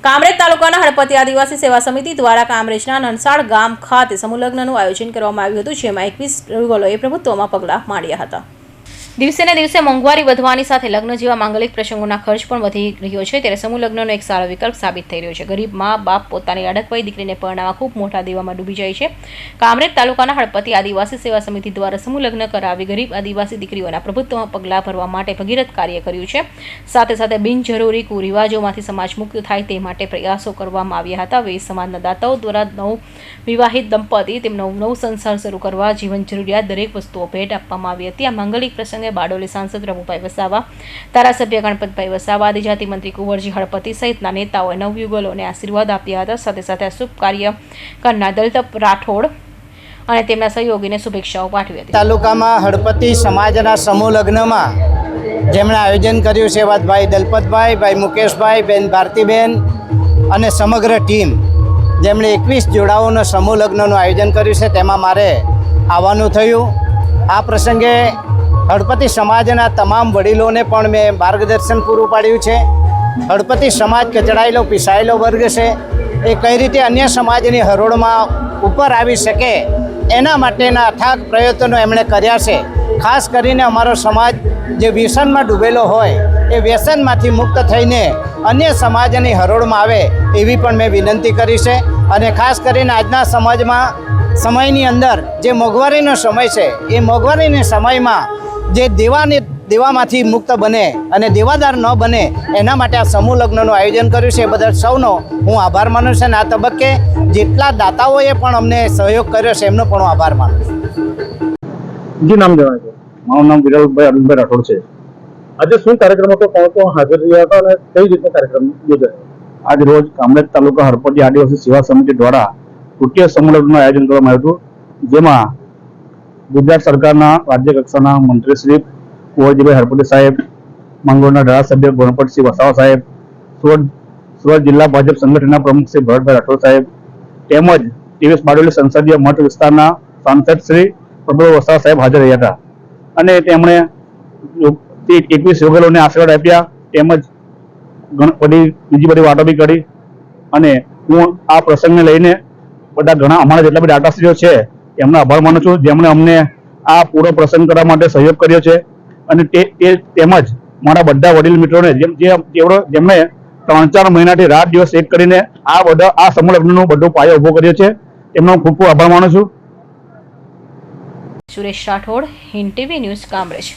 કામરેજ તાલુકાના હળપતિ આદિવાસી સેવા સમિતિ દ્વારા કામરેજના નનસાડ ગામ ખાતે સમૂહ લગ્નનું આયોજન કરવામાં આવ્યું હતું, જેમાં 21 યુગલોએ પ્રભુત્વમાં પગલાં માંડ્યા હતા। દિવસે ને દિવસે મોંઘવારી વધવાની સાથે લગ્ન જેવા માંગલિક પ્રસંગોના ખર્ચ પણ વધી રહ્યો છે, ત્યારે સમૂહ લગ્નનો એક સારો વિકલ્પ સાબિત થઈ રહ્યો છે। ગરીબ મા બાપ પોતાની અડકવાઈ દીકરીને પરણાવવા ખૂબ મોટા દેવામાં ડૂબી જાય છે। કામરેજ તાલુકાના હળપતિ આદિવાસી સેવા સમિતિ દ્વારા સમૂહ લગ્ન કરાવી ગરીબ આદિવાસી દીકરીઓના પ્રભુત્વમાં પગલાં ભરવા માટે ભગીરથ કાર્ય કર્યું છે। સાથે સાથે બિનજરૂરી કુરિવાજોમાંથી સમાજ મુક્ત થાય તે માટે પ્રયાસો કરવામાં આવ્યા હતા। વે સમાજના દાતાઓ દ્વારા નવ વિવાહિત દંપતી તેમનો નવ સંસાર શરૂ કરવા જીવન જરૂરિયાત દરેક વસ્તુઓ ભેટ આપવામાં આવી હતી। આ માંગલિક પ્રસંગે બારડોલી સાંસદ રઘુભાઈ વસાવા, ધારાસભ્ય ગણપતભાઈ વસાવા, આદિજાતિ મંત્રી કુંવરજી હળપતિ સહિતના નેતાઓએ નવયુગલોને આશીર્વાદ આપ્યા હતા। સાથે સાથે આ શુભ કાર્ય કરનાર દલતપ રાઠોડ અને તેમના સહયોગીને શુભેચ્છાઓ પાઠવી હતી। તાલુકામાં હળપતિ સમાજના સમૂહ લગ્નમાં જેમણે આયોજન કર્યું છે એવા ભાઈ દલપતભાઈ, ભાઈ મુકેશભાઈ, બેન ભારતીબેન અને સમગ્ર ટીમ જેમણે 21 જોડાઓનો સમૂહ લગ્નનું આયોજન કર્યું છે, તેમાં મારે આવવાનું થયું। આ પ્રસંગે હળપતિ સમાજના તમામ વડીલોને પણ મેં માર્ગદર્શન પૂરું પાડ્યું છે। હળપતિ સમાજ કચડાયેલો પીસાયેલો વર્ગ છે, એ કઈ રીતે અન્ય સમાજની હરોળમાં ઉપર આવી શકે એના માટેના અથાગ પ્રયત્નો એમણે કર્યા છે। ખાસ કરીને અમારો સમાજ જે વ્યસનમાં ડૂબેલો હોય એ વ્યસનમાંથી મુક્ત થઈને અન્ય સમાજની હરોળમાં આવે એવી પણ મેં વિનંતી કરી છે। અને ખાસ કરીને આજના સમયની અંદર જે મોંઘવારીનો સમય છે, એ મોંઘવારીના સમયમાં જે દેવામાંથી મુક્ત બને અને દેવાદાર ન બને એના માટે આ સમૂહ લગ્નનું આયોજન કર્યું છે, એ બદલ સૌનો હું આભાર માનું છું। અને આ તબક્કે જેટલા દાતાઓએ પણ અમને સહયોગ કર્યો છે એમનો પણ હું આભાર માનું છું। જી નામ જણાવે છે? મારું નામ વિરલભાઈ અરવિંદભાઈ રાઠોડ છે। આજે શું કાર્યક્રમ હતો, કોણ હાજર રહ્યા હતા અને કઈ રીતે કાર્યક્રમ યોજાયો? આજ રોજ કામરેજ તાલુકા હળપતિ આદિવાસી સેવા સમિતિ દ્વારા તૃતીય સમૂહ લગ્નનું આયોજન કરવામાં આવ્યું હતું, જેમાં ગુજરાત સરકારના રાજ્ય કક્ષાના મંત્રી શ્રી કુંવરજીભાઈ હળપતિ સાહેબ, માંગરોળના ધારાસભ્ય ગણપતસિંહ વસાવા સાહેબ, સુરત જિલ્લા ભાજપ સંગઠનના પ્રમુખ શ્રી ભરતભાઈ રાઠોડ સાહેબ તેમજ 23 બારડોલી સંસદીય મત વિસ્તારના સાંસદ શ્રી પ્રભુભાઈ વસાવા સાહેબ હાજર રહ્યા હતા અને તેમણે 21 યુગલોને આશીર્વાદ આપ્યા તેમજ બીજી બધી વાતો બી કરી। અને હું આ પ્રસંગને લઈને ઘણા અમારા જેટલા બધા દાતાશ્રીઓ છે એમનો આભાર માનું છું, જેમણે અમને આ પૂરો પ્રસંગ કરવા માટે સહયોગ કર્યો છે। અને તેમજ મારા બધા વડીલ મિત્રોને જેમણે 3-4 મહિનાથી રાત દિવસ એક કરીને આ સમૂહ લગ્નનો બધો પાયો ઉભો કર્યો છે, તેમનો ખૂબ ખૂબ આભાર માનું છું। Suresh Rathod, Hind TV news, Kamrej.